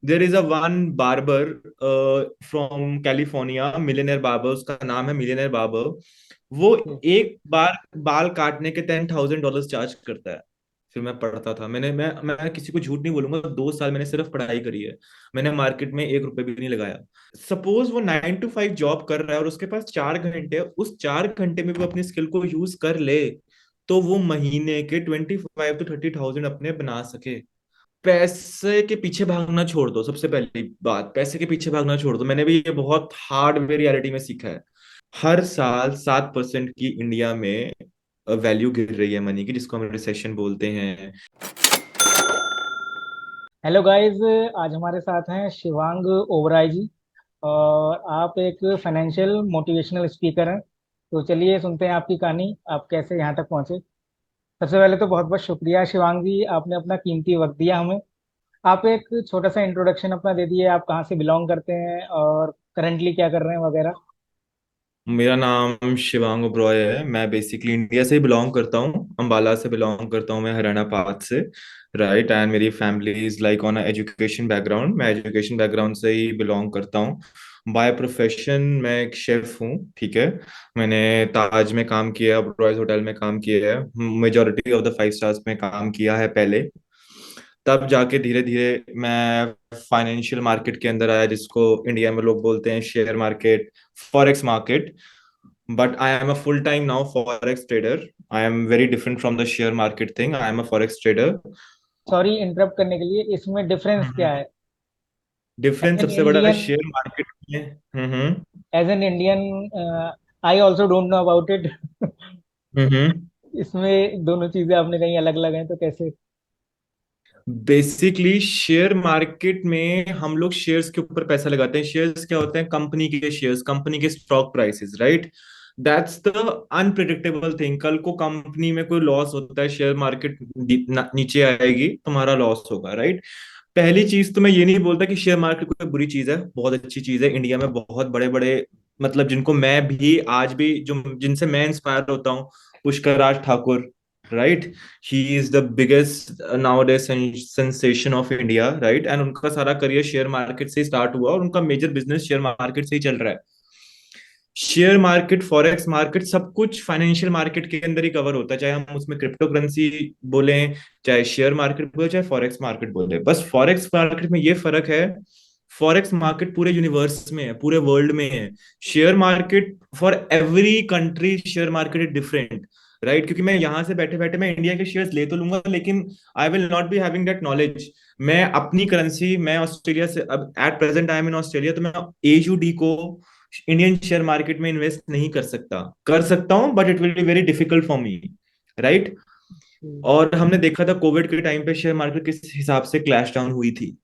There is a one barber from California, millionaire barber, उसका नाम है मिलियनर बार्बर। वो हम्म। एक बार बाल काटने के $10,000 चार्ज करता है। फिर मैं पढ़ता था, मैं किसी को झूठ नहीं बोलूंगा, 2 साल मैंने सिर्फ पढ़ाई करी है। मैंने मार्केट में 1 रुपए भी नहीं लगाया। सपोज वो 9 to 5 जॉब कर रहा है और उसके पास 4 घंटे है, उस 4 घंटे में वो अपनी स्किल को यूज कर ले, तो वो महीने के 25 to 30 थाउजेंड अपने बना सके। पैसे के पीछे भागना छोड़ दो, सबसे पहली बात पैसे के पीछे भागना छोड़ दो। मैंने भी ये बहुत हार्ड वे रियलिटी में सीखा है। हर साल 7% की इंडिया में वैल्यू गिर रही है मनी की, जिसको हम रिसेशन बोलते हैं। Hello guys. आज हमारे साथ हैं शिवांग ओबराय जी। और आप एक फाइनेंशियल मोटिवेशनल स्पीकर हैं। तो चलिए सुनते हैं आपकी कहानी, आप कैसे यहाँ तक पहुँचे। सबसे पहले तो बहुत बहुत शुक्रिया शिवांग जी, आपने अपना कीमती वक्त दिया हमें। आप एक छोटा सा इंट्रोडक्शन अपना दे दिए, आप कहाँ से बिलोंग करते हैं और करंटली क्या कर रहे हैं वगैरह। मेरा नाम शिवांग ओबरॉय है। मैं बेसिकली इंडिया से ही बिलोंग करता हूँ, अंबाला से बिलोंग करता हूँ मैं, हरियाणा पाथ से। राइट, एंड मेरी family is like on education background, मैं एजुकेशन बैकग्राउंड से ही बिलोंग करता हूँ। बाय प्रोफेशन मैं एक शेफ हूँ, ठीक है। मैंने ताज में काम किया है, ओबरॉयज होटल में काम किया है, मेजोरिटी ऑफ द 5 स्टार्स में काम किया है पहले। तब जाके धीरे धीरे मैं फाइनेंशियल मार्केट के अंदर आया, जिसको इंडिया में लोग बोलते हैं share market, forex market. But I am a full-time now forex trader. I am very different from the share market thing. I am a forex trader. Sorry interrupt करने के लिए, इसमें डिफरेंस क्या है? एज डिफरेंस एन सबसे बड़ा Indian, share market में। As an Indian I also don't know about it. Hmm. इसमें दोनों चीजें आपने कहीं अलग अलग हैं तो कैसे? बेसिकली शेयर मार्केट में हम लोग शेयर्स के ऊपर पैसा लगाते हैं। शेयर्स क्या होते हैं? कंपनी के शेयर्स, कंपनी के stock prices, right. That's the unpredictable thing. कल को कंपनी में कोई लॉस होता है, शेयर मार्केट नीचे आएगी, तुम्हारा लॉस होगा, राइट। पहली चीज तो मैं ये नहीं बोलता कि शेयर मार्केट कोई बुरी चीज है, बहुत अच्छी चीज है। इंडिया में बहुत बड़े बड़े, मतलब जिनको मैं भी आज भी, जो जिनसे मैं इंस्पायर होता हूँ, Pushkar Raj Thakur, right. He is the biggest nowadays sensation of India, right. And उनका सारा करियर शेयर मार्केट से ही स्टार्ट हुआ और उनका मेजर बिजनेस शेयर मार्केट से ही चल रहा है। शेयर मार्केट, फॉरेक्स मार्केट, सब कुछ फाइनेंशियल मार्केट के अंदर ही कवर होता है, चाहे हम उसमें क्रिप्टो करेंसी बोले, चाहे शेयर मार्केट बोले, चाहे फॉरेक्स मार्केट बोले। बस फॉरेक्स मार्केट में ये फर्क है, फॉरेक्स मार्केट पूरे यूनिवर्स में है, पूरे वर्ल्ड में है। Share market for every country, share market is different, right. क्योंकि मैं यहाँ से बैठे बैठे मैं इंडिया के शेयर्स ले तो लूंगा, लेकिन I will not be having that knowledge. मैं अपनी करेंसी, मैं ऑस्ट्रेलिया से, अब at present I am in Australia, तो मैं एयूडी को इंडियन शेयर मार्केट में इन्वेस्ट नहीं कर सकता। कर सकता हूं but it will be very difficult for me, right. और हमने देखा था कोविड के टाइम पे शेयर मार्केट किस हिसाब से क्लैश डाउन हुई थी।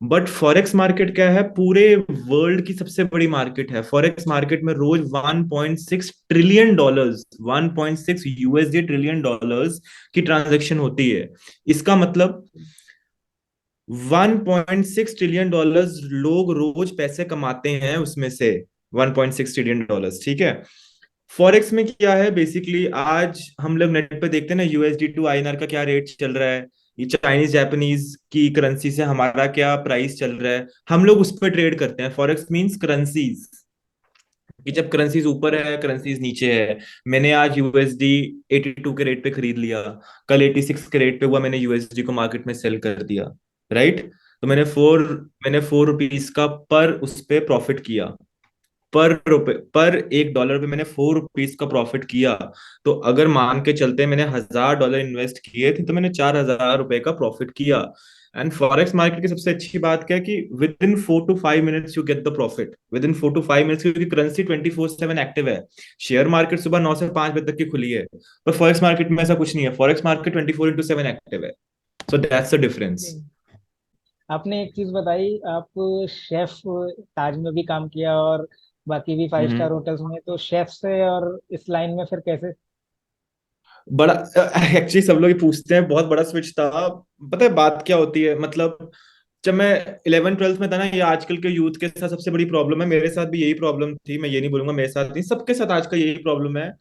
बट फॉरेक्स मार्केट क्या है? पूरे वर्ल्ड की सबसे बड़ी मार्केट है। फॉरेक्स मार्केट में रोज 1.6 trillion dollars, 1.6 USD trillion dollars की ट्रांजैक्शन होती है। इसका मतलब 1.6 ट्रिलियन डॉलर्स लोग रोज पैसे कमाते हैं उसमें से, 1.6 ट्रिलियन डॉलर्स, ठीक है। फॉरेक्स में क्या है बेसिकली, आज हम लोग नेट पे देखते हैं ना, यूएसडी टू आईएनआर का क्या रेट चल रहा है, ये चाइनीज जापानीज की करेंसी से हमारा क्या प्राइस चल रहा है, हम लोग उस पर ट्रेड करते हैं। फॉरेक्स मींस करेंसीज, कि जब करेंसीज ऊपर है, करेंसीज नीचे है। मैंने आज यूएसडी 82 के रेट पे खरीद लिया, कल 86 के रेट पे हुआ, मैंने यूएसडी को मार्केट में सेल कर दिया, राइट। तो मैंने 4 रुपीज का पर उस पे प्रॉफिट किया। पर रुपए पर $1 पे मैंने 4 रुपीज का प्रॉफिट किया। तो अगर मान के चलते मैंने $1,000 इन्वेस्ट किए थे, तो मैंने $4,000 का प्रॉफिट किया। एंड फॉरेक्स मार्केट की सबसे अच्छी बात क्या है कि with in 4 to 5 minutes you get the profit, with in 4 to 5 minutes, क्योंकि करेंसी 24/7 एक्टिव है। शेयर मार्केट सुबह 9 से 5 बजे तक की खुली है, पर फॉरेक्स मार्केट में ऐसा कुछ नहीं है। फॉरेक्स मार्केट 24/7 एक्टिव है। So that's the difference. आपने एक चीज बताई, आप शेफ, ताज में भी काम किया और बाकी भी फाइव स्टार होटल्स में, तो शेफ से और इस लाइन में फिर कैसे? बड़ा एक्चुअली सब लोग ये पूछते हैं, बहुत बड़ा स्विच था। पता है बात क्या होती है, मतलब जब मैं 11th 12th में था ना, ये आजकल के यूथ के साथ सबसे बड़ी प्रॉब्लम है, मेरे साथ भी यही प्रॉब्लम थी। मैं ये नहीं बोलूंगा मेरे साथ नहीं, सबके साथ आज का यही प्रॉब्लम है।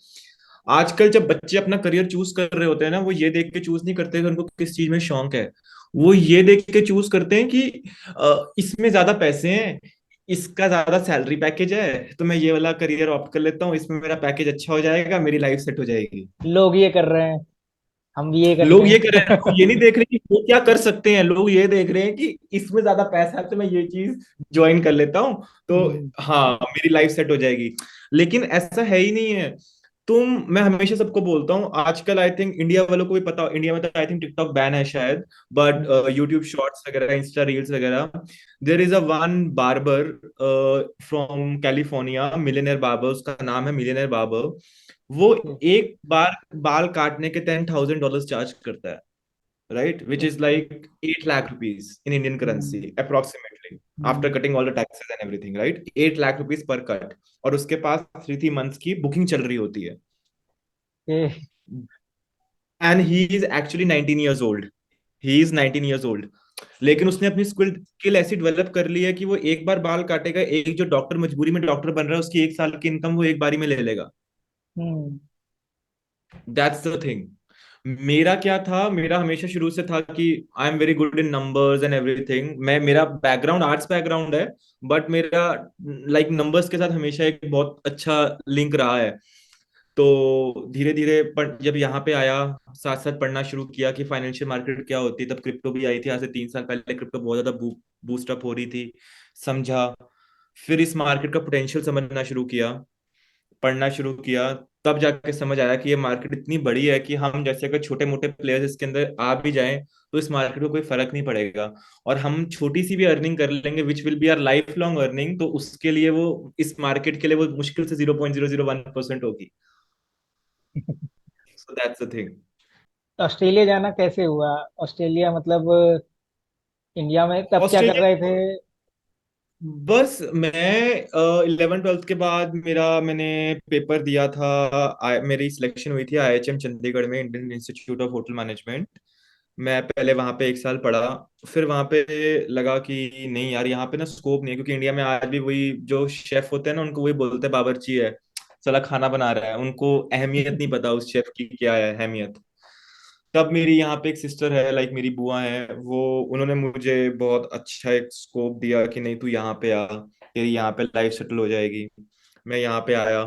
आजकल जब बच्चे अपना करियर चूज कर रहे होते हैं ना, वो ये देख के चूज नहीं करते कि उनको किस चीज में शौक है। वो ये देख के चूज करते हैं कि इसमें ज्यादा पैसे हैं, इसका ज्यादा सैलरी पैकेज है, तो मैं ये वाला करियर ऑप्ट कर लेता हूँ, इसमें मेरा पैकेज अच्छा हो जाएगा, मेरी लाइफ सेट हो जाएगी। लोग ये कर रहे हैं, हम भी ये करते लोग ये कर रहे हैं, हैं। लोग ये नहीं देख रहे कि वो क्या कर सकते हैं, लोग ये देख रहे हैं कि इसमें ज्यादा पैसा है तो मैं ये चीज ज्वाइन कर लेता हूँ, तो हम्म, हाँ मेरी लाइफ सेट हो जाएगी। लेकिन ऐसा है ही नहीं है। मैं हमेशा सबको बोलता हूँ, आजकल आई थिंक इंडिया वालों को भी पता, इंडिया में तो आई थिंक टिकटॉक बैन है शायद, बट हम्म, यूट्यूब शॉर्ट्स वगैरह, इंस्टा रील्स वगैरह, there is a one barber from California, millionaire barber, उसका नाम है मिलियनर बार्बर। वो ओके, एक बार बाल काटने के $10,000 चार्ज करता है, right, which is okay, like 8 lakh rupees in Indian currency hmm, approximately, after hmm, cutting all the taxes and everything, right, 8 lakh rupees per cut. और उसके पास 3 3 मंथ्स की बुकिंग चल रही होती है, okay, and he is actually 19 years old, he is 19 years old. लेकिन उसने अपनी स्किल ऐसी डेवलप कर ली है कि वो एक बार बाल काटेगा, एक जो डॉक्टर मजबूरी में डॉक्टर बन रहा है उसकी 1 साल की इनकम वो एक बारी में ले लेगा। हम्म, दैट्स द थिंग। मेरा क्या था, मेरा हमेशा शुरू से था कि I am very good in numbers and everything, मैं, मेरा बैकग्राउंड आर्ट्स बैकग्राउंड है, बट मेरा लाइक नंबर्स के साथ हमेशा एक बहुत अच्छा लिंक रहा है। तो धीरे धीरे जब यहाँ पे आया, साथ साथ पढ़ना शुरू किया कि फाइनेंशियल मार्केट क्या होती है, तब क्रिप्टो भी आई थी, आज से 3 साल पहले क्रिप्टो बहुत ज्यादा बूस्ट अप हो रही थी, समझा। फिर इस मार्केट का पोटेंशियल समझना शुरू किया, पढ़ना शुरू किया, तब जाके समझ आया कि ये मार्केट इतनी बड़ी है कि हम जैसे अगर छोटे मोटे प्लेयर्स इसके अंदर आ भी जाएं तो इस मार्केट को कोई फर्क नहीं पड़ेगा, और हम छोटी सी भी अर्निंग कर लेंगे which will be our life long earning, तो उसके लिए वो, इस मार्केट के लिए वो मुश्किल से 0.001% होगी। So that's the thing. Australia जाना कैसे हुआ? ऑस्ट्रेलिया मतलब इंडिया में तब क्या कर ऑस्ट्रेलिया, रहे थे? बस मैं 11 12 के बाद मैंने पेपर दिया था, मेरी सिलेक्शन हुई थी IHM चंडीगढ़ में, Indian institute of hotel management. मैं पहले वहां पे 1 साल पढ़ा, फिर वहां पे लगा कि नहीं यार यहाँ पे ना स्कोप नहीं है, क्योंकि इंडिया में आज भी वही जो शेफ होते हैं ना, उनको वही बोलते हैं बावर्ची है, साला खाना बना रहा है, उनको अहमियत नहीं पता उस शेफ की क्या है अहमियत। तब मेरी यहाँ पे एक सिस्टर है, लाइक मेरी बुआ है, वो, उन्होंने मुझे बहुत अच्छा एक स्कोप दिया कि नहीं तू यहाँ पे आ, तेरी यहाँ पे लाइफ सेटल हो जाएगी। मैं यहाँ पे आया,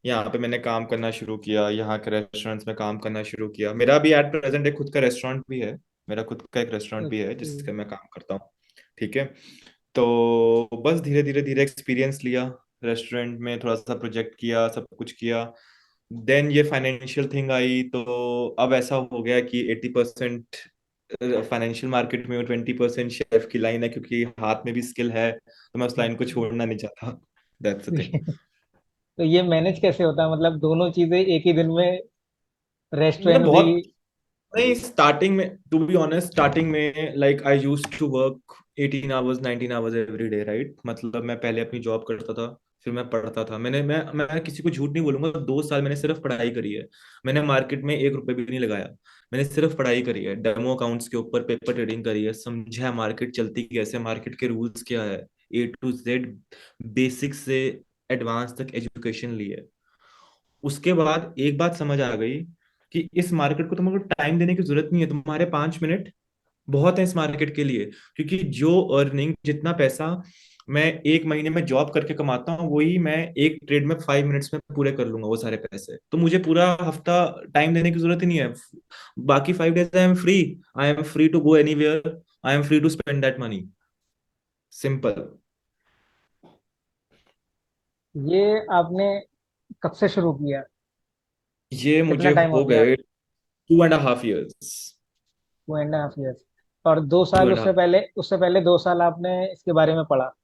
यहाँ पे मैंने काम करना शुरू किया, यहाँ के रेस्टोरेंट्स में काम करना शुरू किया, मेरा भी एट प्रेजेंट एक खुद का रेस्टोरेंट भी है, मेरा खुद का एक रेस्टोरेंट भी है ओके, जिसका मैं काम करता हूँ। ठीक है। तो बस धीरे धीरे धीरे एक्सपीरियंस लिया, रेस्टोरेंट में थोड़ा सा प्रोजेक्ट किया, सब कुछ किया। देन ये फाइनेंशियल थिंग आई, तो अब ऐसा हो गया कि 80% फाइनेंशियल मार्केट में, 20% शेफ की लाइन है, क्योंकि हाथ में भी स्किल है, तो मैं उस लाइन को ओके। छोड़ना नहीं चाहता। That's the thing. तो ये मैनेज कैसे होता है, मतलब दोनों चीजें एक ही दिन में, मतलब रेस्टोरेंट भी? बहुत, नहीं स्टार्टिंग में, टू बी ऑनेस्ट, स्टार्टिंग में like I use to work 18 hours 19 hours every day, right, मतलब मैं पहले अपनी जॉब करता था, फिर मैं पढ़ता था, मैं किसी को झूठ नहीं बोलूंगा, 2 साल मैंने सिर्फ पढ़ाई करी है। मैंने मार्केट में 1 रुपए भी नहीं लगाया, मैंने सिर्फ पढ़ाई करी है, डेमो अकाउंट्स के ऊपर पेपर ट्रेडिंग करी है, समझा मार्केट चलती कैसे, मार्केट के रूल्स क्या है, A to Z, बेसिक से एडवांस तक एजुकेशन ली है। उसके बाद एक बात समझ आ गई कि इस मार्केट को तुमको टाइम देने की जरूरत नहीं है, तुम्हारे 5 मिनट बहुत है इस मार्केट के लिए, क्योंकि जो अर्निंग, जितना पैसा मैं एक महीने में जॉब करके कमाता हूँ, वही मैं एक ट्रेड में 5 मिनट्स में पूरे कर लूंगा वो सारे पैसे, तो मुझे पूरा हफ्ता टाइम देने की जरूरत ही नहीं है। बाकी 5 days I am free, I am free to go anywhere, I am free to spend that money, simple. ये आपने कब से शुरू किया? ये कितना मुझे टाइम हो हो गया? गए 2.5 years। 2.5 ईयर्स। और दो टू साल एंड उससे पहले, उससे पहले 2 साल आपने इसके बारे में पढ़ा?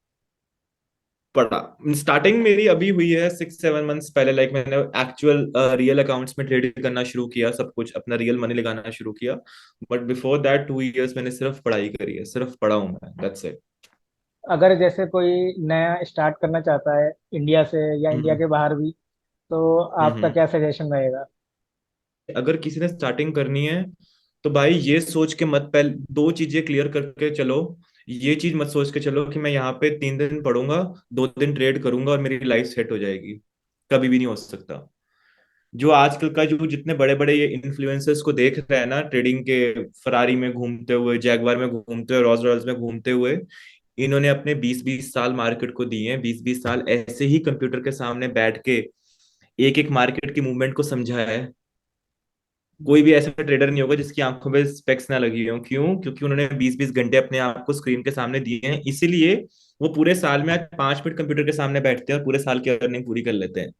पढ़ा, स्टार्टिंग मेरी अभी हुई है 6 7 मंथ्स पहले, लाइक मैंने एक्चुअल रियल अकाउंट्स में ट्रेड करना शुरू किया, सब कुछ अपना रियल मनी लगाना शुरू किया। बट बिफोर दैट 2 years मैंने सिर्फ पढ़ाई करी है, सिर्फ पढ़ा हूं मैं, दैट्स इट। अगर जैसे कोई नया स्टार्ट करना चाहता है इंडिया से या इंडिया हम्म के बाहर भी, तो आपका हम्म। क्या सजेशन रहेगा? अगर किसी ने स्टार्टिंग करनी है तो भाई ये सोच के मत, पहले 2 चीजें क्लियर करके चलो। ये चीज मत सोच के चलो कि मैं यहाँ पे 3 दिन पढ़ूंगा, 2 दिन ट्रेड करूंगा और मेरी लाइफ सेट हो जाएगी, कभी भी नहीं हो सकता। जो आजकल का जो जितने बड़े बड़े ये इन्फ्लुएंसर्स को देख रहे हैं ना ट्रेडिंग के, फरारी में घूमते हुए, जैगवार में घूमते हुए, रोल्स रॉयल्स में घूमते हुए, इन्होंने अपने 20-20 साल मार्केट को दिए हैं। 20-20 साल ऐसे ही कंप्यूटर के सामने बैठ के एक एक मार्केट की मूवमेंट को समझा है। कोई भी ऐसा ट्रेडर नहीं होगा जिसकी आंखों में स्पेक्स ना लगी हो। क्यों? क्योंकि उन्होंने 20-20 घंटे अपने आप को स्क्रीन के सामने दिए हैं, इसीलिए वो पूरे साल में आज 5 मिनट कंप्यूटर के सामने बैठते हैं और पूरे साल की अर्निंग पूरी कर लेते हैं।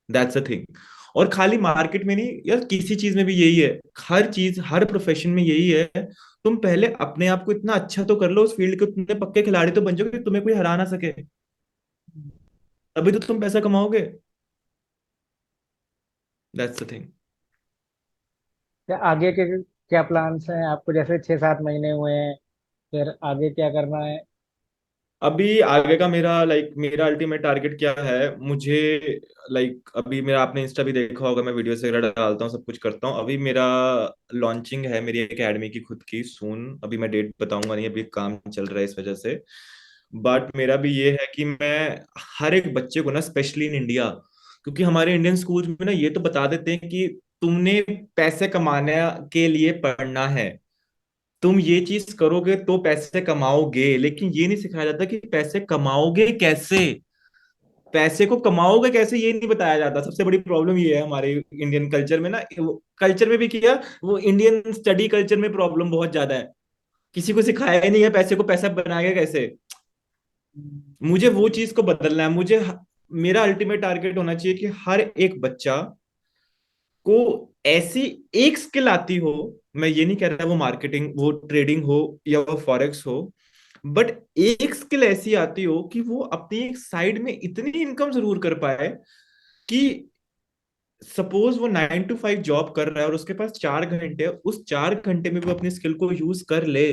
That's a thing. और खाली मार्केट में नहीं यार, किसी चीज में भी यही है, हर चीज हर प्रोफेशन में यही है। तुम पहले अपने आप को इतना अच्छा तो कर लो उस फील्ड के, तुमने पक्के खिलाड़ी तो बन जाओ कि तुम्हें कोई हरा ना सके, तभी तो तुम पैसा कमाओगे। That's the thing. क्या आगे के क्या प्लान्स हैं आपको, जैसे 6-7 महीने हुए हैं, फिर आगे क्या करना है? अभी आगे का मेरा मेरा अल्टीमेट टारगेट क्या है, मुझे अभी मेरा, आपने इंस्टा भी देखा होगा, मैं वीडियोस वगैरह डालता हूँ, सब कुछ करता हूँ। अभी मेरा लॉन्चिंग है मेरी एकेडमी की खुद की सून। अभी मैं डेट बताऊंगा नहीं, अभी काम चल रहा है इस वजह से। बट मेरा भी ये है कि मैं हर एक बच्चे को ना, स्पेशली इन इंडिया, क्योंकि हमारे इंडियन स्कूल्स में ना ये तो बता देते हैं कि तुमने पैसे कमाने के लिए पढ़ना है, तुम ये चीज करोगे तो पैसे कमाओगे, लेकिन ये नहीं सिखाया जाता कि पैसे कमाओगे कैसे। पैसे को कमाओगे कैसे ये नहीं बताया जाता। सबसे बड़ी प्रॉब्लम ये है हमारे इंडियन कल्चर में ना, कल्चर में भी किया, वो इंडियन स्टडी कल्चर में प्रॉब्लम बहुत ज्यादा है। किसी को सिखाया ही नहीं है पैसे को पैसा बनाएगा कैसे। मुझे वो चीज को बदलना है। मेरा अल्टीमेट टारगेट होना चाहिए कि हर एक बच्चा को ऐसी एक स्किल आती हो। मैं ये नहीं कह रहा वो मार्केटिंग, वो ट्रेडिंग हो या वो फॉरेक्स हो, बट एक स्किल ऐसी आती हो कि वो अपनी एक साइड में इतनी इनकम जरूर कर पाए कि सपोज वो 9 to 5 जॉब कर रहा है और उसके पास 4 घंटे, उस 4 घंटे में वो अपनी स्किल को यूज कर ले,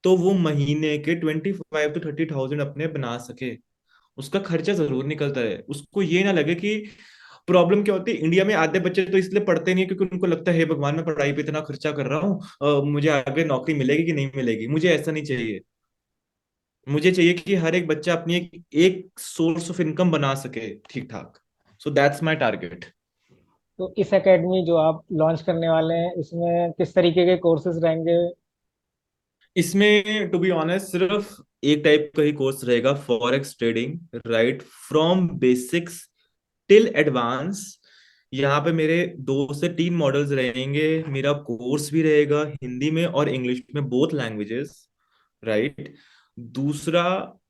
तो वो महीने के 25 to 30 थाउजेंड अपने बना सके। उसका खर्चा जरूर निकलता है, उसको ये ना लगे कि प्रॉब्लम क्या होती है इंडिया में, आधे बच्चे तो इसलिए पढ़ते नहीं है क्योंकि उनको लगता है हे भगवान, मैं पढ़ाई पे इतना खर्चा कर रहा हूँ, मुझे आगे नौकरी मिलेगी कि नहीं मिलेगी। मुझे ऐसा नहीं चाहिए। मुझे चाहिए कि हर एक बच्चा अपनी एक सोर्स ऑफ इनकम बना सके ठीक ठाक। So that's my target. तो इस एकेडमी जो आप लॉन्च करने वाले हैं, इसमें किस तरीके के कोर्सेज रहेंगे? इसमें टू बी ऑनेस्ट सिर्फ एक टाइप का ही कोर्स रहेगा, forex trading, right from basics till advance. यहाँ पे मेरे 2 से 3 मॉडल्स रहेंगे। मेरा कोर्स भी रहेगा हिंदी में और इंग्लिश में, बोथ लैंग्वेजेस, राइट। दूसरा,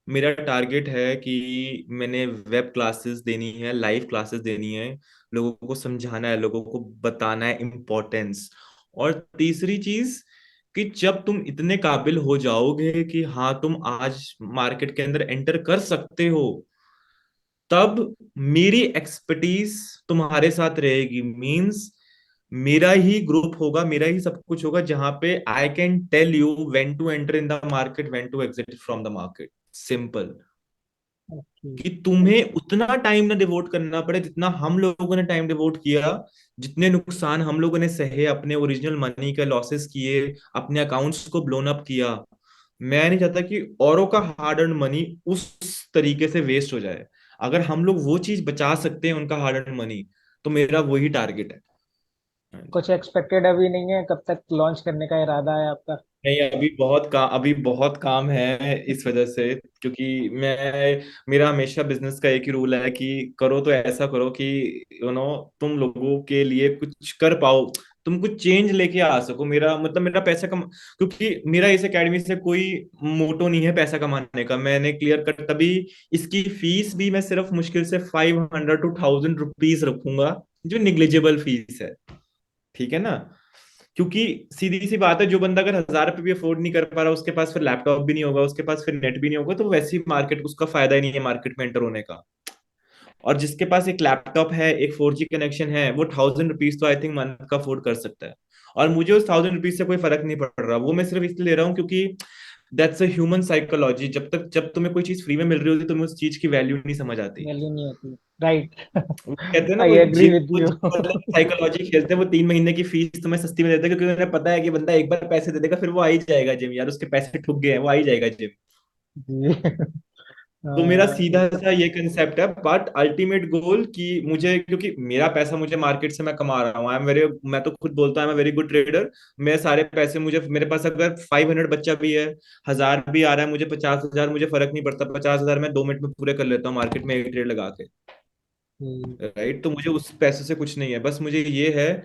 मेरा टारगेट है कि मैंने वेब क्लासेस देनी है, लाइव क्लासेस देनी है, लोगों को समझाना है, लोगों को बताना है इम्पोर्टेंस। और तीसरी चीज कि जब तुम इतने काबिल हो जाओगे कि हाँ तुम आज मार्केट के अंदर एंटर कर सकते हो, तब मेरी एक्सपर्टीज तुम्हारे साथ रहेगी। मींस मेरा ही ग्रुप होगा, मेरा ही सब कुछ होगा, जहां पे I can tell you when to enter in the market, when to exit from the market. Simple. Okay. कि तुम्हें उतना टाइम ना डिवोट करना पड़े जितना हम लोगों ने टाइम डिवोट किया, जितने नुकसान हम लोगों ने सहे, अपने ओरिजिनल मनी के लॉसेस किए, अपने अकाउंट्स को ब्लोन अप किया। मैं नहीं चाहता कि औरों का हार्ड अर्न मनी उस तरीके से वेस्ट हो जाए। अगर हम लोग वो चीज बचा सकते हैं उनका हार्ड अर्न मनी, तो मेरा वही टारगेट है। हाँ जी। कुछ एक्सपेक्टेड अभी नहीं है, कब तक लॉन्च करने का इरादा है आपका? नहीं, अभी बहुत काम है इस वजह से, क्योंकि मेरा हमेशा बिजनेस का एक ही रूल है कि करो तो ऐसा करो कि तुम लोगों के लिए कुछ कर पाओ, तुम कुछ चेंज लेके आ सको। मेरा मतलब मेरा पैसा कम, क्योंकि मेरा इस एकेडमी से कोई मोटो नहीं है पैसा कमाने का। मैंने क्लियर कर, तभी इसकी फीस भी मैं सिर्फ मुश्किल से 500 to 1000 रुपीज रखूंगा, जो निग्लिजिबल फीस है। ठीक है ना? क्योंकि सीधी सी बात है, जो बंदा अगर 1000 रुपये भी अफोर्ड नहीं कर पा रहा, उसके पास फिर लैपटॉप भी नहीं होगा, उसके पास फिर नेट भी नहीं होगा, तो वैसे ही मार्केट, उसका फायदा ही नहीं है मार्केट में एंटर होने का। और जिसके पास एक लैपटॉप है, एक 4G कनेक्शन है, वो 1000 रुपीज तो आई थिंक मंथ का अफोर्ड कर सकता है। और मुझे उस 1000 रुपीज से कोई फर्क नहीं पड़ रहा, वो मैं सिर्फ इसलिए ले रहा हूँ क्योंकि दैट्स अ ह्यूमन साइकोलॉजी। जब तुम्हें कोई चीज फ्री में मिल रही होती है, तुम्हें उस चीज की वैल्यू नहीं समझ आती। वैल्यू नहीं होती, राइट। वो कहते हैं ना, आई वो एग्री जिम, विद वो यू। मतलब साइकोलॉजी खेलते हैं, वो 3 महीने की फीस तुम्हें सस्ती में देते हैं, क्योंकि उन्हें पता है कि बंदा एक बार पैसे दे देगा फिर वो आ ही जाएगा जिम, यार उसके पैसे ठुक गए हैं, वो आ ही जाएगा जिम। जी। तो मेरा ये सीधा सा ये कंसेप्ट है, बट अल्टीमेट गोल कि मुझे, क्योंकि मेरा पैसा मुझे मार्केट से मैं कमा रहा हूँ, आई एम वेरी, मैं तो खुद बोलता हूँ I am very good trader. मैं सारे पैसे मुझे, मेरे पास अगर 500 बच्चा भी है, 1000 भी आ रहा है, मुझे 50,000, मुझे फर्क नहीं पड़ता, 50,000 मैं 2 मिनट में पूरे कर लेता हूँ मार्केट में एक ट्रेड लगा के। ये- राइट, तो मुझे उस पैसे से कुछ नहीं है, बस मुझे ये है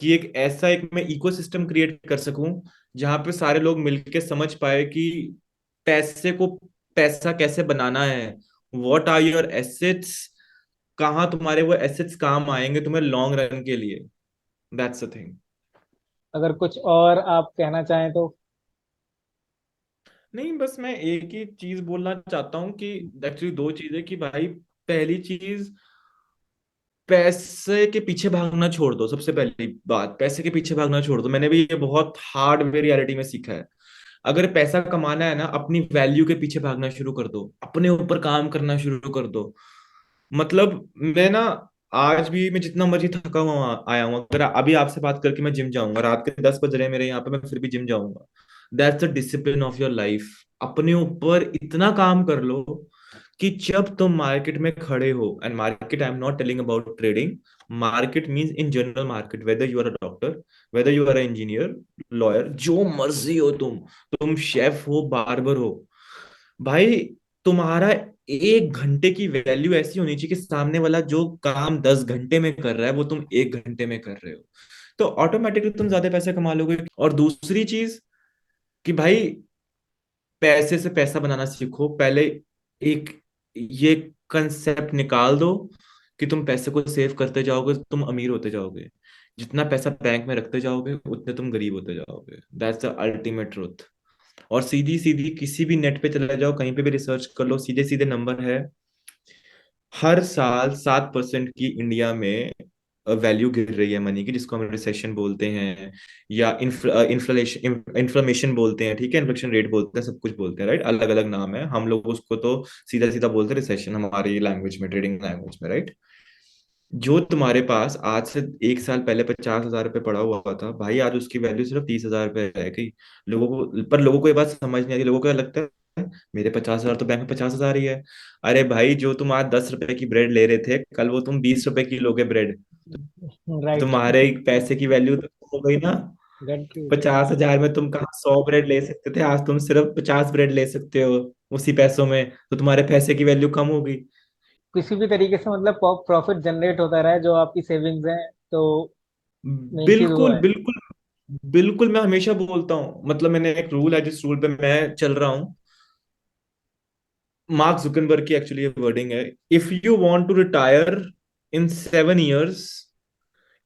कि एक ऐसा एक मैं इकोसिस्टम क्रिएट कर सकूं जहां पे सारे लोग मिलके समझ पाए कि पैसे को, पैसा कैसे बनाना है, व्हाट आर योर एसेट्स, कहाँ तुम्हारे वो एसेट्स काम आएंगे तुम्हें लॉन्ग रन के लिए। That's the thing. अगर कुछ और आप कहना चाहें तो। नहीं, बस मैं एक ही चीज बोलना चाहता हूँ कि एक्चुअली दो चीजें, कि भाई पहली चीज, पैसे के पीछे भागना छोड़ दो। सबसे पहली बात, पैसे के पीछे भागना छोड़ दो। मैंने भी ये बहुत हार्ड वे रियलिटी में सीखा है। अगर पैसा कमाना है ना, अपनी वैल्यू के पीछे भागना शुरू कर दो, अपने ऊपर काम करना शुरू कर दो। मतलब मैं ना, आज भी मैं जितना मर्जी थका हुआ आया हूँ, अगर अभी आपसे बात करके मैं जिम जाऊंगा, रात के 10 बज रहे हैं मेरे यहाँ पे, मैं फिर भी जिम जाऊंगा। That's the discipline of your life. अपने ऊपर इतना काम कर लो कि जब तुम मार्केट में खड़े हो, and market I am not telling about trading, market means in general market, whether you are a doctor, whether you are a engineer, lawyer, जो मर्जी हो तुम शेफ हो, बार्बर हो, भाई तुम्हारा 1 घंटे की वैल्यू ऐसी होनी चाहिए कि सामने वाला जो काम 10 घंटे में कर रहा है वो तुम 1 घंटे में कर रहे हो, तो ऑटोमेटिकली तुम ज्यादा पैसे कमा लोगे। और दूसरी चीज कि भाई पैसे से पैसा बनाना सीखो पहले। एक ये कंसेप्ट निकाल दो कि तुम पैसे को सेव करते जाओगे तो तुम अमीर होते जाओगे, जितना पैसा बैंक में रखते जाओगे उतने तुम गरीब होते जाओगे। That's the ultimate truth. और सीधी सीधी किसी भी नेट पे चले जाओ, कहीं पे भी रिसर्च कर लो, सीधे सीधे नंबर है, हर साल 7% की इंडिया में वैल्यू गिर रही है मनी की, जिसको हम रिसेशन बोलते हैं, या इन्फ्लेशन, इन्फ्लेमेशन बोलते हैं, ठीक है, इन्फ्लेशन रेट बोलते हैं, सब कुछ बोलते हैं, राइट, अलग अलग नाम है, हम लोग उसको तो सीधा सीधा बोलते हैं रिसेशन हमारी लैंग्वेज में, ट्रेडिंग लैंग्वेज में, राइट। जो तुम्हारे पास आज से 1 साल पहले 50,000 रुपये पड़ा हुआ था, भाई आज उसकी वैल्यू सिर्फ 30,000 रुपये रह गई। लोगों को, पर लोगों को ये बात समझ नहीं आती, लोगों को क्या लगता है मेरे 50,000 तो बैंक में 50,000 ही है। अरे भाई, जो तुम आज 10 रुपए की ब्रेड ले रहे थे, कल वो तुम 20 रुपए की लोगे ब्रेड, राइट। तुम्हारे पैसे की वैल्यू तो हो गई ना। घंटे। 50,000 में तुम कहाँ 100 ब्रेड ले सकते थे, आज तुम सिर्फ 50 ब्रेड ले सकते हो उसी पैसों में, तो तुम्हारे पैसे की वैल्यू कम होगी। किसी भी तरीके से मतलब प्रॉफिट जनरेट होता रहा है जो आपकी सेविंग्स है, तो मेन चीज वो बिल्कुल है। बिल्कुल। बिल्कुल, मैं हमेशा बोलता हूँ, मतलब मैंने एक रूल है जिस रूल पे मैं चल रहा हूँ, मार्क जुकनबर्ग की एक्चुअली ये वर्डिंग है, if you want to retire in 7 years,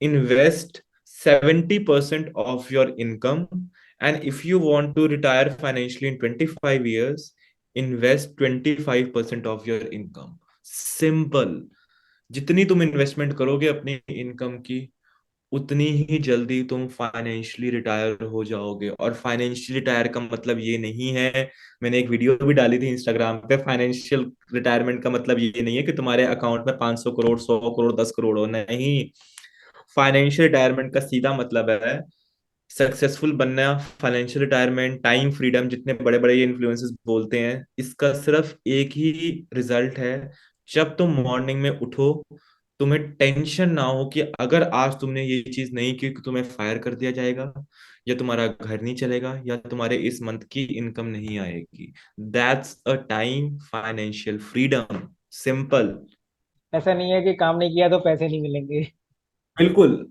invest 70% of your income, and if you want to retire financially in 25 years, invest 25% of your income। Simple. जितनी तुम इन्वेस्टमेंट करोगे अपनी इनकम की, उतनी ही जल्दी तुम फाइनेंशियली रिटायर हो जाओगे। और फाइनेंशियली रिटायर का मतलब ये नहीं है, मैंने एक वीडियो भी डाली थी इंस्टाग्राम पे, फाइनेंशियल रिटायरमेंट का मतलब ये नहीं है कि तुम्हारे अकाउंट में 500 करोड़, 100 करोड़, 10 करोड़ हो, नहीं। फाइनेंशियल रिटायरमेंट का सीधा मतलब है सक्सेसफुल बनना। फाइनेंशियल रिटायरमेंट, टाइम फ्रीडम, जितने बड़े बड़े ये इन्फ्लुएंसर्स बोलते हैं, इसका सिर्फ एक ही रिजल्ट है, जब तुम मॉर्निंग में उठो, तुम्हें टेंशन ना हो कि अगर आज तुमने ये चीज नहीं की, कि तुम्हें फायर कर दिया जाएगा, या तुम्हारा घर नहीं चलेगा, या तुम्हारे इस मंथ की इनकम नहीं आएगी। That's a time financial freedom. Simple. ऐसा नहीं है कि काम नहीं किया तो पैसे नहीं मिलेंगे। बिल्कुल।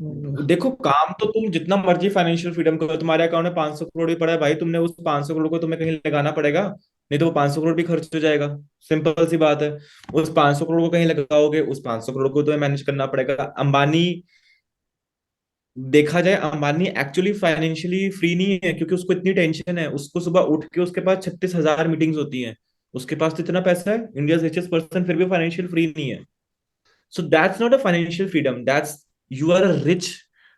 हम्म, देखो, काम तो तुम जितना मर्जी फाइनेंशियल फ्रीडम करो, तुम्हारे अकाउंट में 500 करोड़ भी पड़ा है भाई, तुमने उस 500 करोड़ को तुम्हें कहीं लगाना पड़ेगा, नहीं तो वो 500 करोड़ भी खर्च हो जाएगा। सिंपल सी बात है। उस 500 करोड़ को कहीं लगाओगे, उस 500 करोड़ को तुम्हें मैनेज करना पड़ेगा। अंबानी, देखा जाए अंबानी एक्चुअली फाइनेंशियली फ्री नहीं है, क्योंकि उसको इतनी टेंशन है, उसको सुबह उठ के उसके पास 36,000 मीटिंग्स होती हैं, उसके पास तो इतना पैसा है, इंडिया रिचेस्ट पर्सन, फिर भी फाइनेंशियल फ्री नहीं है। So that's not a financial freedom, that's, you are rich.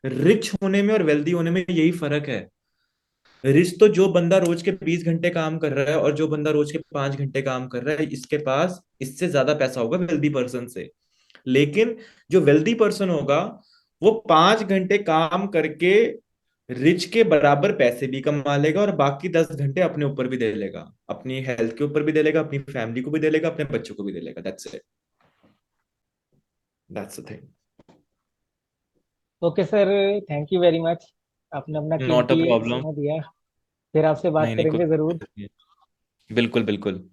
Rich होने में और वेल्दी होने में यही फर्क है। रिच तो जो बंदा रोज के 20 घंटे काम कर रहा है, और जो बंदा रोज के 5 घंटे काम कर रहा है, इसके पास इससे ज्यादा पैसा होगा वेल्दी पर्सन से। लेकिन जो वेल्दी पर्सन होगा, वो 5 घंटे काम करके रिच के बराबर पैसे भी कमा लेगा और बाकी 10 घंटे अपने ऊपर भी दे लेगा, अपनी हेल्थ के ऊपर भी दे लेगा, अपनी फैमिली को भी दे लेगा, अपने बच्चों को भी दे लेगा। That's it, that's the thing. Okay sir, thank you very much, आपने अपना नॉट अ कीमती प्रॉब्लम। समय दिया। फिर आपसे बात नहीं नहीं, कोई करेंगे जरूर। दिक्कत नहीं है। बिल्कुल बिल्कुल।